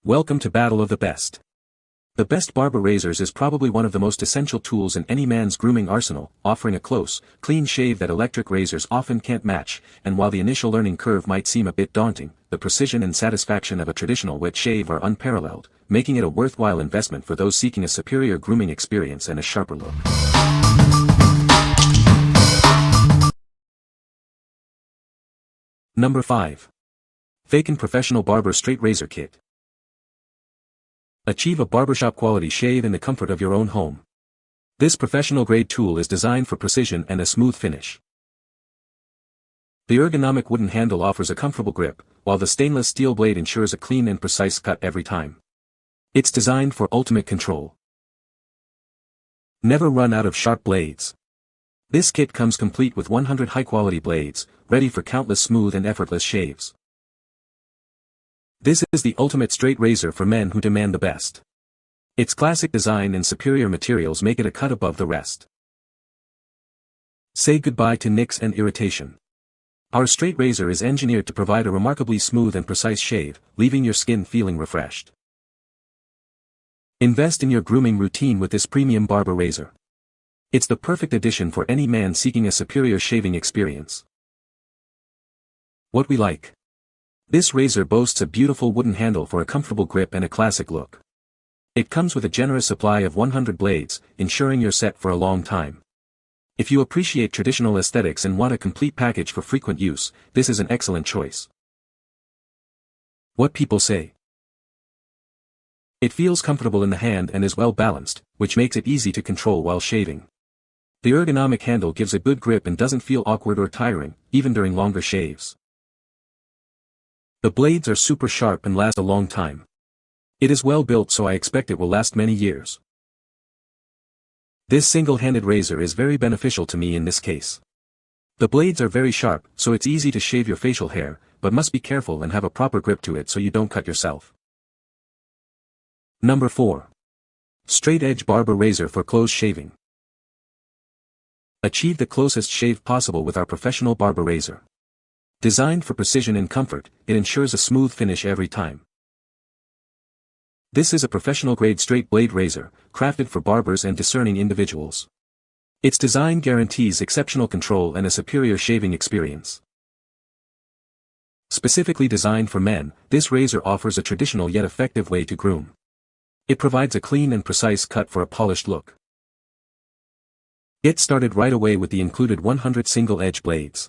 Welcome to Battle of the Best. The best barber razors is probably one of the most essential tools in any man's grooming arsenal, offering a close, clean shave that electric razors often can't match, and while the initial learning curve might seem a bit daunting, the precision and satisfaction of a traditional wet shave are unparalleled, making it a worthwhile investment for those seeking a superior grooming experience and a sharper look. Number 5. Facón Professional Barber Straight Razor Kit. Achieve a barbershop quality shave in the comfort of your own home. This professional-grade tool is designed for precision and a smooth finish. The ergonomic wooden handle offers a comfortable grip, while the stainless steel blade ensures a clean and precise cut every time. It's designed for ultimate control. Never run out of sharp blades. This kit comes complete with 100 high-quality blades, ready for countless smooth and effortless shaves. This is the ultimate straight razor for men who demand the best. Its classic design and superior materials make it a cut above the rest. Say goodbye to nicks and irritation. Our straight razor is engineered to provide a remarkably smooth and precise shave, leaving your skin feeling refreshed. Invest in your grooming routine with this premium barber razor. It's the perfect addition for any man seeking a superior shaving experience. What we like. This razor boasts a beautiful wooden handle for a comfortable grip and a classic look. It comes with a generous supply of 100 blades, ensuring you're set for a long time. If you appreciate traditional aesthetics and want a complete package for frequent use, this is an excellent choice. What people say. It feels comfortable in the hand and is well balanced, which makes it easy to control while shaving. The ergonomic handle gives a good grip and doesn't feel awkward or tiring, even during longer shaves. The blades are super sharp and last a long time. It is well built, so I expect it will last many years. This single-handed razor is very beneficial to me in this case. The blades are very sharp, so it's easy to shave your facial hair, but must be careful and have a proper grip to it so you don't cut yourself. Number 4. Straight Edge Barber Razor for Close Shaving. Achieve the closest shave possible with our professional barber razor. Designed for precision and comfort, it ensures a smooth finish every time. This is a professional-grade straight blade razor, crafted for barbers and discerning individuals. Its design guarantees exceptional control and a superior shaving experience. Specifically designed for men, this razor offers a traditional yet effective way to groom. It provides a clean and precise cut for a polished look. Get started right away with the included 100 single-edge blades.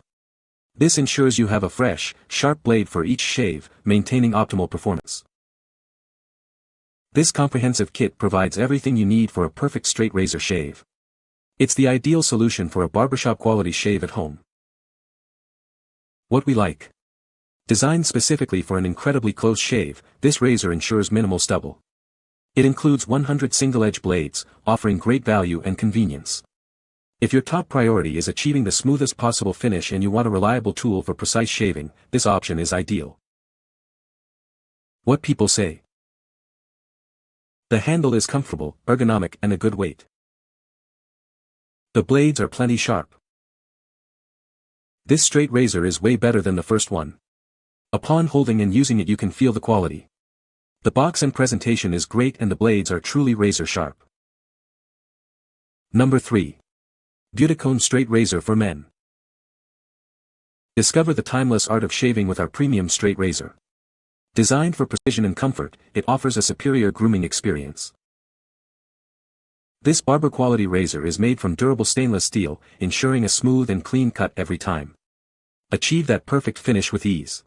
This ensures you have a fresh, sharp blade for each shave, maintaining optimal performance. This comprehensive kit provides everything you need for a perfect straight razor shave. It's the ideal solution for a barbershop quality shave at home. What we like. Designed specifically for an incredibly close shave, this razor ensures minimal stubble. It includes 100 single-edge blades, offering great value and convenience. If your top priority is achieving the smoothest possible finish and you want a reliable tool for precise shaving, this option is ideal. What people say. The handle is comfortable, ergonomic and a good weight. The blades are plenty sharp. This straight razor is way better than the first one. Upon holding and using it you can feel the quality. The box and presentation is great and the blades are truly razor sharp. Number 3. BEAUTICONE Straight Razor for Men. Discover the timeless art of shaving with our premium straight razor. Designed for precision and comfort, it offers a superior grooming experience. This barber quality razor is made from durable stainless steel, ensuring a smooth and clean cut every time. Achieve that perfect finish with ease.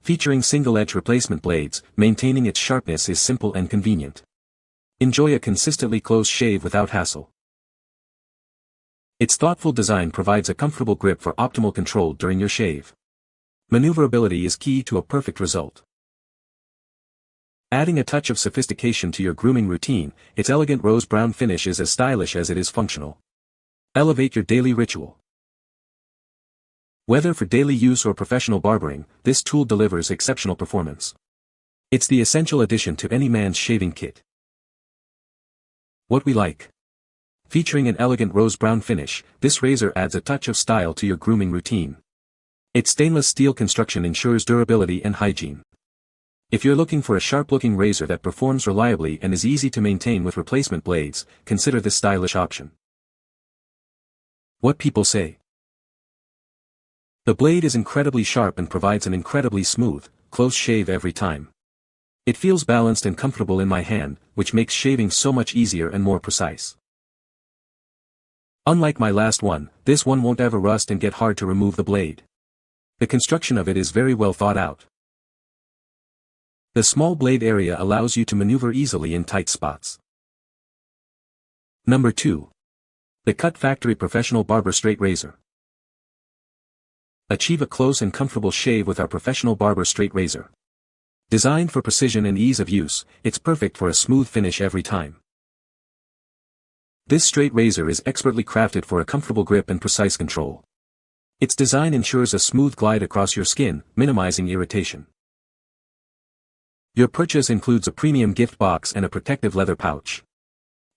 Featuring single-edge replacement blades, maintaining its sharpness is simple and convenient. Enjoy a consistently close shave without hassle. Its thoughtful design provides a comfortable grip for optimal control during your shave. Maneuverability is key to a perfect result. Adding a touch of sophistication to your grooming routine, its elegant rose-brown finish is as stylish as it is functional. Elevate your daily ritual. Whether for daily use or professional barbering, this tool delivers exceptional performance. It's the essential addition to any man's shaving kit. What we like. Featuring an elegant rose-brown finish, this razor adds a touch of style to your grooming routine. Its stainless steel construction ensures durability and hygiene. If you're looking for a sharp-looking razor that performs reliably and is easy to maintain with replacement blades, consider this stylish option. What people say. The blade is incredibly sharp and provides an incredibly smooth, close shave every time. It feels balanced and comfortable in my hand, which makes shaving so much easier and more precise. Unlike my last one, this one won't ever rust and get hard to remove the blade. The construction of it is very well thought out. The small blade area allows you to maneuver easily in tight spots. Number 2. The Cut Factory Professional Barber Straight Razor. Achieve a close and comfortable shave with our Professional Barber Straight Razor. Designed for precision and ease of use, it's perfect for a smooth finish every time. This straight razor is expertly crafted for a comfortable grip and precise control. Its design ensures a smooth glide across your skin, minimizing irritation. Your purchase includes a premium gift box and a protective leather pouch.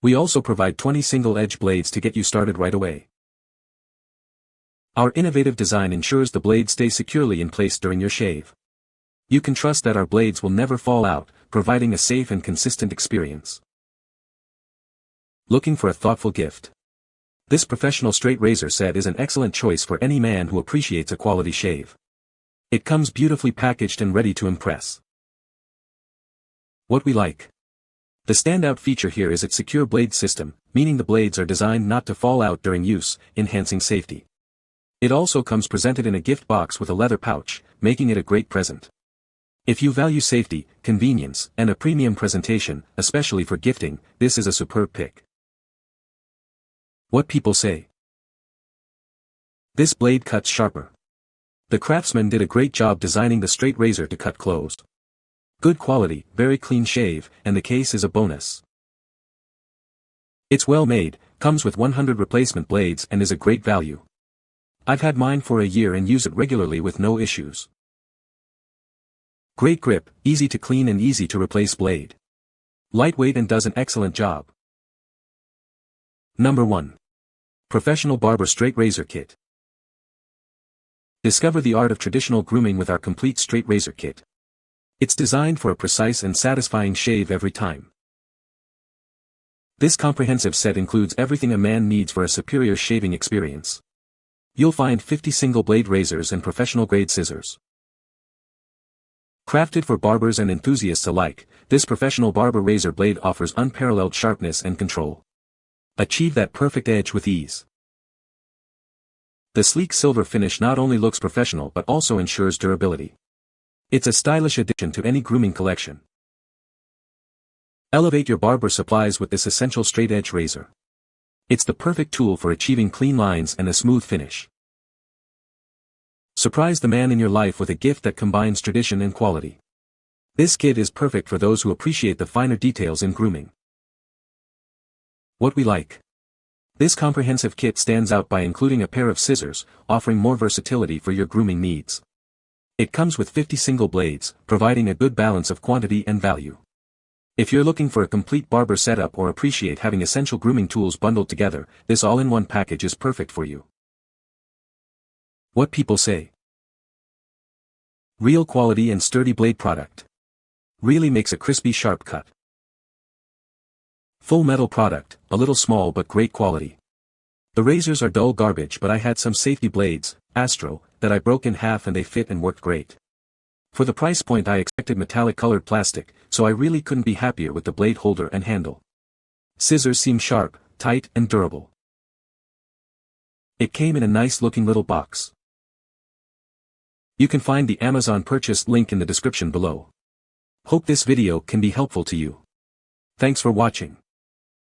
We also provide 20 single-edge blades to get you started right away. Our innovative design ensures the blade stays securely in place during your shave. You can trust that our blades will never fall out, providing a safe and consistent experience. Looking for a thoughtful gift? This professional straight razor set is an excellent choice for any man who appreciates a quality shave. It comes beautifully packaged and ready to impress. What we like. The standout feature here is its secure blade system, meaning the blades are designed not to fall out during use, enhancing safety. It also comes presented in a gift box with a leather pouch, making it a great present. If you value safety, convenience, and a premium presentation, especially for gifting, this is a superb pick. What people say. This blade cuts sharper. The craftsman did a great job designing the straight razor to cut close. Good quality, very clean shave, and the case is a bonus. It's well made, comes with 100 replacement blades and is a great value. I've had mine for a year and use it regularly with no issues. Great grip, easy to clean and easy to replace blade. Lightweight and does an excellent job. Number 1. Professional Barber Straight Razor Kit. Discover the art of traditional grooming with our complete straight razor kit. It's designed for a precise and satisfying shave every time. This comprehensive set includes everything a man needs for a superior shaving experience. You'll find 50 single-blade razors and professional-grade scissors. Crafted for barbers and enthusiasts alike, this professional barber razor blade offers unparalleled sharpness and control. Achieve that perfect edge with ease. The sleek silver finish not only looks professional but also ensures durability. It's a stylish addition to any grooming collection. Elevate your barber supplies with this essential straight-edge razor. It's the perfect tool for achieving clean lines and a smooth finish. Surprise the man in your life with a gift that combines tradition and quality. This kit is perfect for those who appreciate the finer details in grooming. What we like. This comprehensive kit stands out by including a pair of scissors, offering more versatility for your grooming needs. It comes with 50 single blades, providing a good balance of quantity and value. If you're looking for a complete barber setup or appreciate having essential grooming tools bundled together, this all-in-one package is perfect for you. What people say. Real quality and sturdy blade product. Really makes a crispy sharp cut. Full metal product, a little small but great quality. The razors are dull garbage, but I had some safety blades, Astro, that I broke in half and they fit and worked great. For the price point I expected metallic colored plastic, so I really couldn't be happier with the blade holder and handle. Scissors seem sharp, tight and durable. It came in a nice looking little box. You can find the Amazon purchase link in the description below. Hope this video can be helpful to you. Thanks for watching.